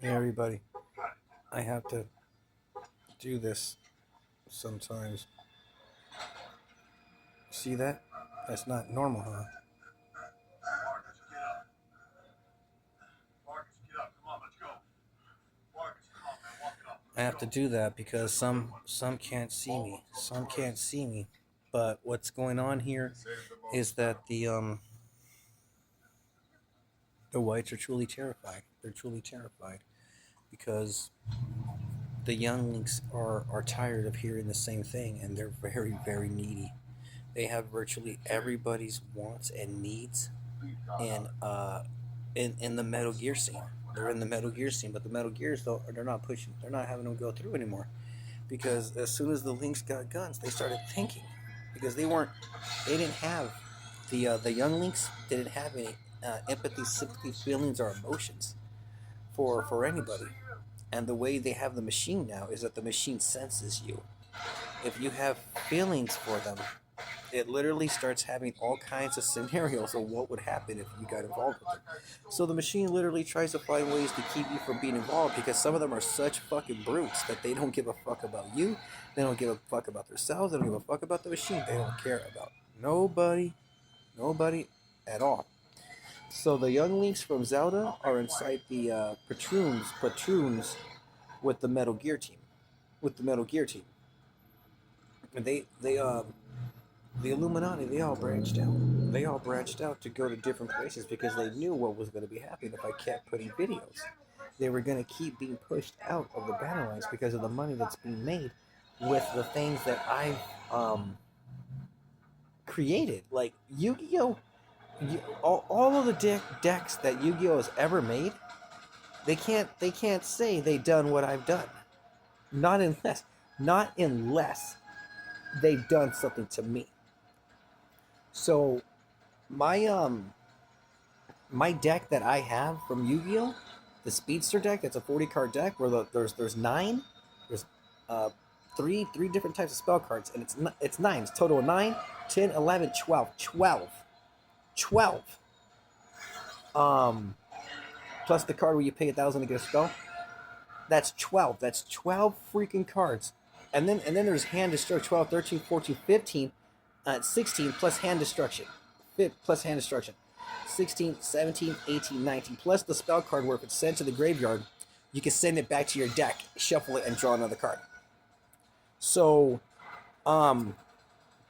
Hey everybody, I have to do this sometimes. See that? That's not normal, huh? I have to do that because some can't see me. Some can't see me. But what's going on here is that the whites are truly terrified. They're truly terrified because the younglings are tired of hearing the same thing, and they're very, very needy. They have virtually everybody's wants and needs in the Metal Gear scene. They're in the Metal Gear scene, but the Metal Gears though they're not pushing. They're not having them go through anymore because as soon as the Lynx got guns, they started thinking because they didn't have the young Lynx didn't have any empathy, sympathy, feelings, or emotions for anybody. And the way they have the machine now is that the machine senses you. If you have feelings for them, it literally starts having all kinds of scenarios of what would happen if you got involved with them. So the machine literally tries to find ways to keep you from being involved because some of them are such fucking brutes that they don't give a fuck about you. They don't give a fuck about themselves. They don't give a fuck about the machine. They don't care about nobody, nobody at all. So the younglings from Zelda are inside the patroons with the Metal Gear team, with the Metal Gear team, and they the Illuminati, they all branched out. They all branched out to go to different places because they knew what was going to be happening if I kept putting videos. They were going to keep being pushed out of the battle lines because of the money that's being made with the things that I've created. Like Yu-Gi-Oh! All of the decks that Yu-Gi-Oh! Has ever made, they can't say they done what I've done. Not unless they've done something to me. So my my deck that I have from Yu-Gi-Oh, the Speedster deck, that's a 40 card deck where there's nine, there's uh three different types of spell cards, and it's nine. It's total of 9, 10, 11, 12, 12, 12. Plus the card where you pay 1,000 to get a spell. That's 12. That's 12 freaking cards. And then there's hand destruction 12, 13, 14, 15, 16 plus hand destruction. Plus hand destruction. 16, 17, 18, 19. Plus the spell card where if it's sent to the graveyard, you can send it back to your deck, shuffle it, and draw another card. So, um,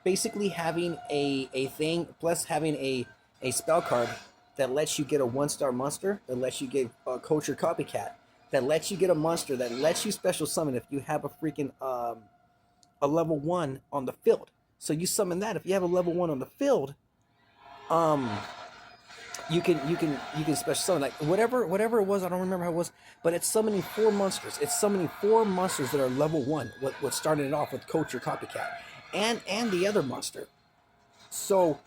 basically having a thing, plus having a spell card that lets you get a 1-star monster, that lets you get a culture copycat, that lets you get a monster, that lets you special summon if you have a freaking a level 1 on the field. So you summon that. If you have a level 1 on the field, um, you can special summon like whatever it was. I don't remember how it was, but it's summoning 4 monsters. It's summoning 4 monsters that are level 1. What started it off with Coach or Copycat, and the other monster. So,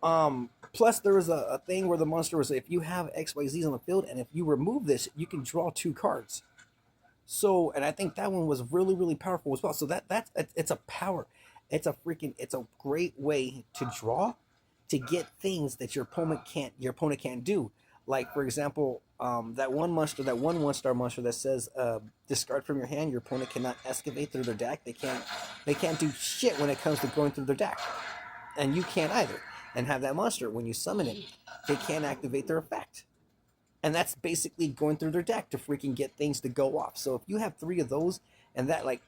plus there was a thing where the monster was if you have XYZs on the field, and if you remove this, you can draw 2 cards. So, and I think that one was really, really powerful as well. So that's it's a power. It's a great way to draw, to get things that your opponent can't do. Like for example, that one monster, that 1-star monster that says discard from your hand. Your opponent cannot excavate through their deck. They can't do shit when it comes to going through their deck, and you can't either. And have that monster when you summon it, they can't activate their effect. And that's basically going through their deck to freaking get things to go off. So if you have 3 of those, and that like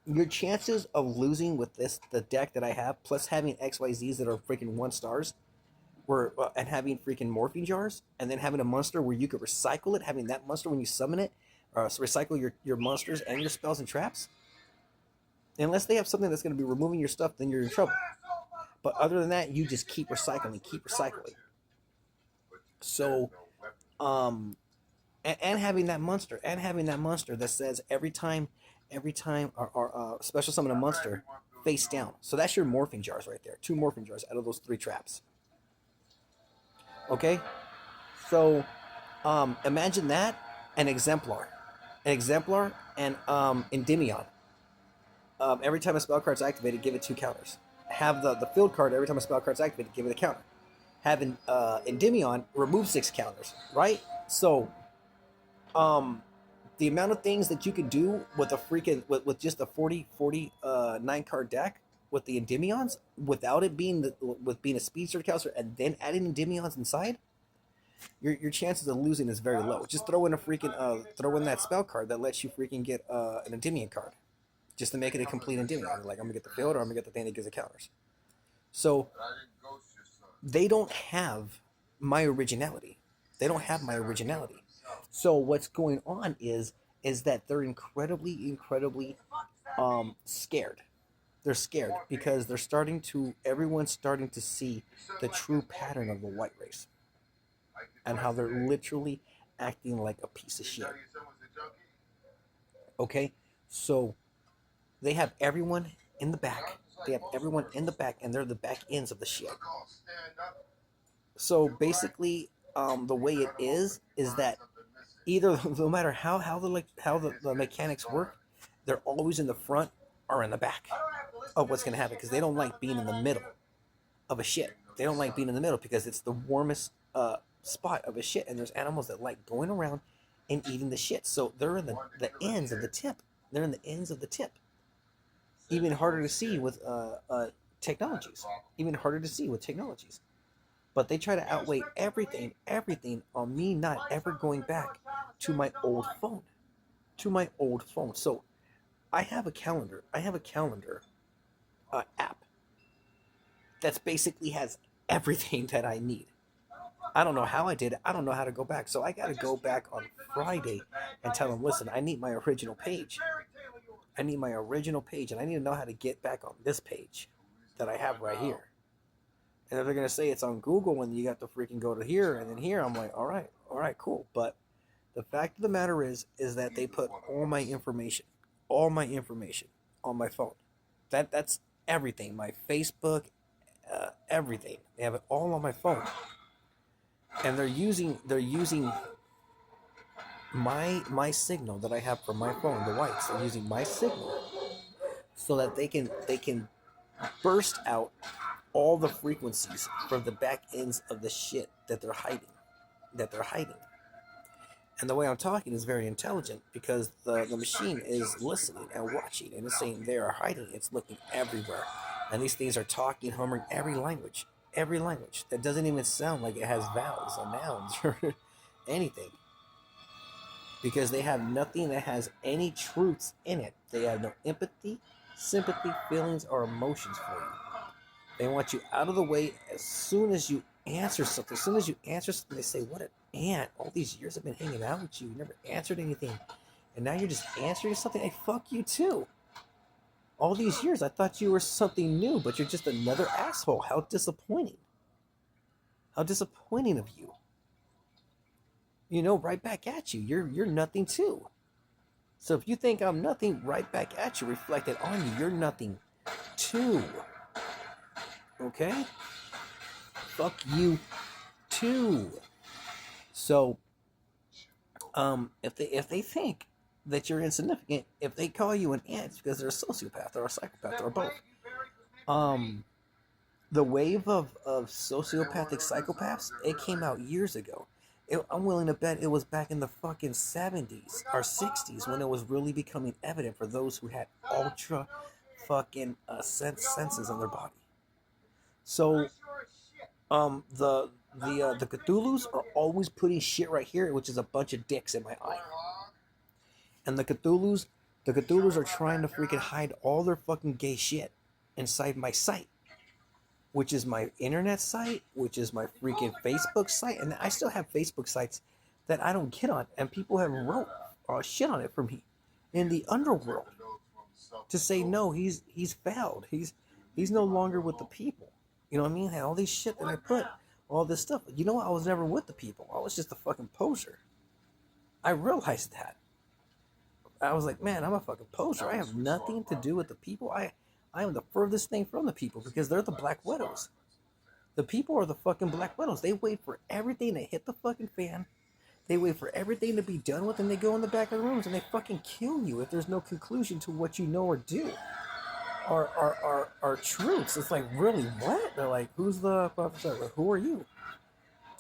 your chances of losing with the deck that I have, plus having XYZs that are freaking 1-stars, were and having freaking morphine jars, and then having a monster where you could recycle it, having that monster when you summon it, so recycle your monsters and your spells and traps. Unless they have something that's going to be removing your stuff, then you're in trouble. But other than that, you just keep recycling, keep recycling. So, um, and having that monster that says every time our special summon a monster face down. So that's your morphing jars right there. 2 morphing jars out of those 3 traps. Okay, so imagine that, an exemplar, and Endymion. Every time a spell card's activated, give it 2 counters. Have the field card every time a spell card's activated, give it a counter. Having Endymion remove 6 counters, right? So, um, The amount of things that you could do with a freaking with just a 9 card deck with the Endymions without it being with being a speedster counselor and then adding Endymions inside, your chances of losing is very low. Just throw in a freaking throw in that spell card that lets you freaking get an Endymion card, just to make it a complete Endymion. Like, I'm gonna get the field, or I'm gonna get the thing that gives it counters. So they don't have my originality. They don't have my originality. So what's going on is that they're incredibly scared. They're scared because everyone's starting to see the true pattern of the white race and how they're literally acting like a piece of shit. Okay? So they have everyone in the back. They have everyone in the back, and they're the back ends of the shit. So basically, the way it is that either, no matter how the mechanics work, they're always in the front or in the back of what's going to happen, because they don't like being in the middle of a shit. They don't like being in the middle because it's the warmest spot of a shit, and there's animals that like going around and eating the shit. So they're in the ends of the tip. They're in the ends of the tip. Even harder to see with technologies. Even harder to see with technologies. But they try to outweigh everything on me not ever going back to my old phone. So I have a calendar. App that's basically has everything that I need. I don't know how I did it. I don't know how to go back. So I got to go back on Friday and tell them, listen, I need my original page. And I need to know how to get back on this page that I have right here. And if they're going to say it's on Google and you got to freaking go to here and then here, I'm like, all right, cool. But the fact of the matter is that they put all my information on my phone. That's everything. My Facebook, everything. They have it all on my phone. And they're using my signal that I have from my phone, the whites. They're using my signal so that they can burst out all the frequencies from the back ends of the shit that they're hiding. And the way I'm talking is very intelligent, because the machine is listening and watching, and it's saying they are hiding. It's looking everywhere. And these things are talking, humming every language. That doesn't even sound like it has vowels or nouns or anything. Because they have nothing that has any truths in it. They have no empathy, sympathy, feelings, or emotions for you. They want you out of the way as soon as you answer something. They say, what an ant. All these years I've been hanging out with you. You never answered anything. And now you're just answering something? Hey, fuck you too. All these years I thought you were something new, but you're just another asshole. How disappointing. How disappointing of you. Right back at you. You're nothing too. So if you think I'm nothing, right back at you, reflected on you. You're nothing too. Okay? Fuck you too. So if they think that you're insignificant, if they call you an ant, it's because they're a sociopath or a psychopath or both. The wave of sociopathic psychopaths, it came out years ago. I'm willing to bet it was back in the fucking 70s or 60s when it was really becoming evident for those who had ultra fucking senses in their body. So, the Cthulhus are always putting shit right here, which is a bunch of dicks in my eye. And the Cthulhus are trying to freaking hide all their fucking gay shit inside my site, which is my internet site, which is my freaking Facebook site. And I still have Facebook sites that I don't get on, and people have wrote shit on it for me in the underworld to say, no, he's failed. He's no longer with the people. You know what I mean? All these shit that I put, all this stuff. You know what? I was never with the people. I was just a fucking poser. I realized that. I was like, man, I'm a fucking poser. I have nothing to do with the people. I am the furthest thing from the people, because they're the Black Widows. The people are the fucking Black Widows. They wait for everything to hit the fucking fan. They wait for everything to be done with, and they go in the back of the rooms and they fucking kill you if there's no conclusion to what you know or do. Are truths. It's like, really, what? They're like, who's the officer? Like, who are you?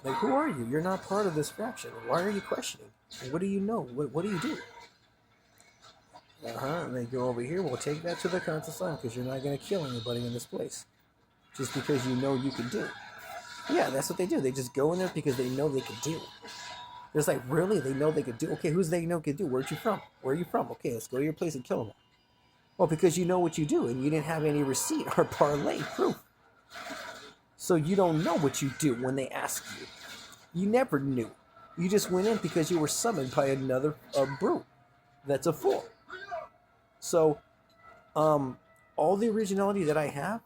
Like, who are you? You're not part of this fraction. Why are you questioning? What do you know? What do you do? And they go over here. We'll take that to the council sign because you're not going to kill anybody in this place, just because you know you can do. Yeah, that's what they do. They just go in there because they know they can do. It's like, really? They know they could do? Okay, who's they know could do? Where'd you from? Where are you from? Okay, let's go to your place and kill them. Well, because you know what you do, and you didn't have any receipt or parlay proof. So you don't know what you do when they ask you. You never knew. You just went in because you were summoned by another brute that's a fool. So, all the originality that I have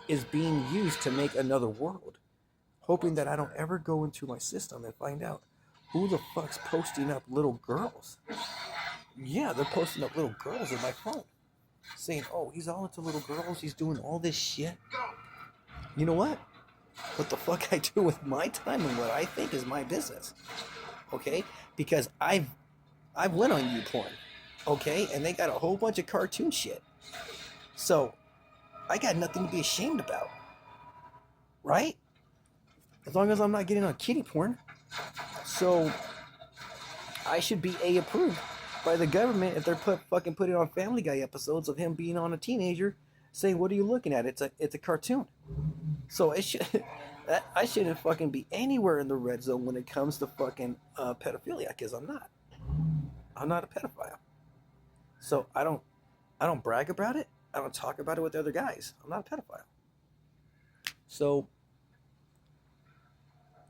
is being used to make another world, hoping that I don't ever go into my system and find out who the fuck's posting up little girls. Yeah, they're posting up little girls in my phone, saying, oh, he's all into little girls, he's doing all this shit. You know what? What the fuck I do with my time and what I think is my business. Okay? Because I've went on YouPorn. Okay? And they got a whole bunch of cartoon shit. So, I got nothing to be ashamed about. Right? As long as I'm not getting on kitty porn. So, I should be approved by the government if they're putting on Family Guy episodes of him being on a teenager saying, what are you looking at? It's a cartoon. So I shouldn't fucking be anywhere in the red zone when it comes to fucking pedophilia, because I'm not. I'm not a pedophile. So I don't brag about it. I don't talk about it with other guys. I'm not a pedophile. So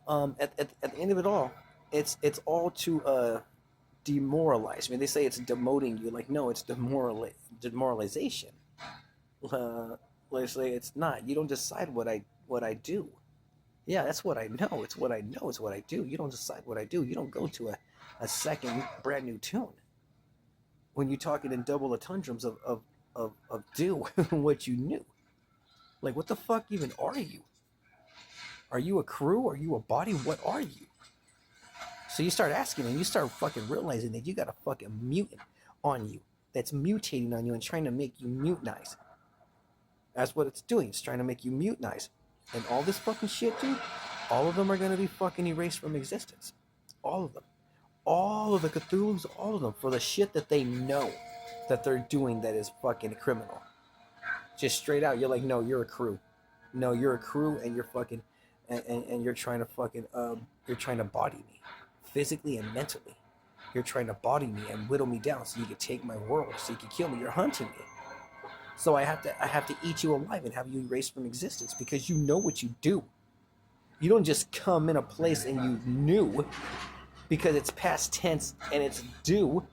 at the end of it all, it's all to demoralize. I mean, they say it's demoting you. Like, no, it's demoralization. Let's say it's not. You don't decide what I do. Yeah, that's what I know. It's what I know. It's what I do. You don't decide what I do. You don't go to a second brand new tune. When you're talking in double atundrums of do what you knew. Like, what the fuck even are you? Are you a crew? Are you a body? What are you? So you start asking and you start fucking realizing that you got a fucking mutant on you that's mutating on you and trying to make you mutinize. That's what it's doing. It's trying to make you mutinize. And all this fucking shit, dude, all of them are going to be fucking erased from existence. All of them. All of the Cthulhu's, all of them, for the shit that they know that they're doing that is fucking criminal. Just straight out, you're like, no, you're a crew. No, you're a crew and you're fucking, and you're trying to fucking, you're trying to body me. Physically and mentally. You're trying to body me and whittle me down so you can take my world, so you can kill me. You're hunting me. So I have to eat you alive and have you erased from existence because you know what you do. You don't just come in a place and you knew because it's past tense and it's due.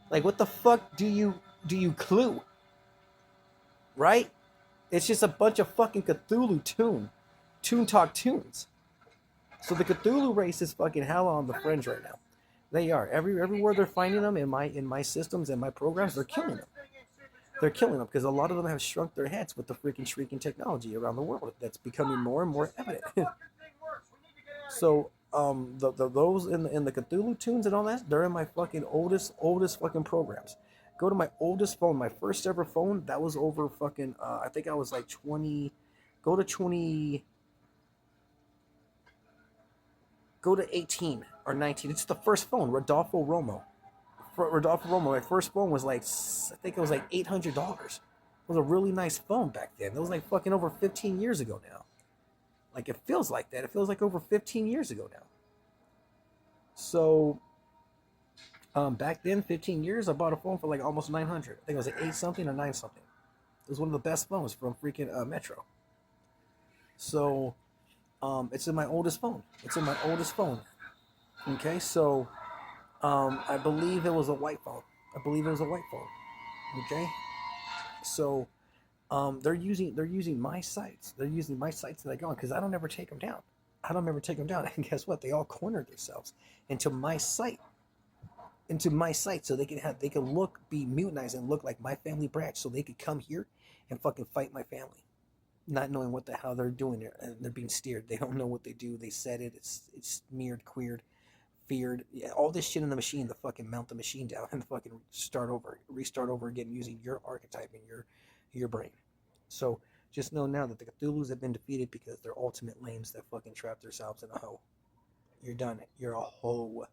Like, what the fuck do you clue? Right? It's just a bunch of fucking Cthulhu Toon Talk tunes. So the Cthulhu race is fucking hell on the fringe right now. They are. Everywhere they're finding them in my systems and my programs, they're killing them. They're killing them because a lot of them have shrunk their heads with the freaking shrieking technology around the world that's becoming more and more evident. So those in the Cthulhu tunes and all that, they're in my fucking oldest fucking programs. Go to my oldest phone, my first ever phone, that was over fucking I think I was like 20. Go to 18 or 19. It's the first phone, Rodolfo Romo, my first phone was like, I think it was like $800. It was a really nice phone back then. It was like fucking over 15 years ago now. Like, it feels like that. It feels like over 15 years ago now. So, back then, 15 years, I bought a phone for like almost 900. I think it was like 8 something or 9 something. It was one of the best phones from freaking Metro. So, it's in my oldest phone. Okay, so I believe it was a white phone. Okay, so they're using my sites. They're using my sites that I go on because I don't ever take them down. And guess what? They all cornered themselves into my site, so they can be mutinized and look like my family branch, so they could come here and fucking fight my family, not knowing what the hell they're doing there, and they're being steered. They don't know what they do. They said it. It's smeared, queered, feared, yeah, all this shit in the machine to fucking mount the machine down and fucking restart over again using your archetype and your brain. So just know now that the Cthulhus have been defeated because they're ultimate lames that fucking trap themselves in a hoe. You're done. You're a hoe.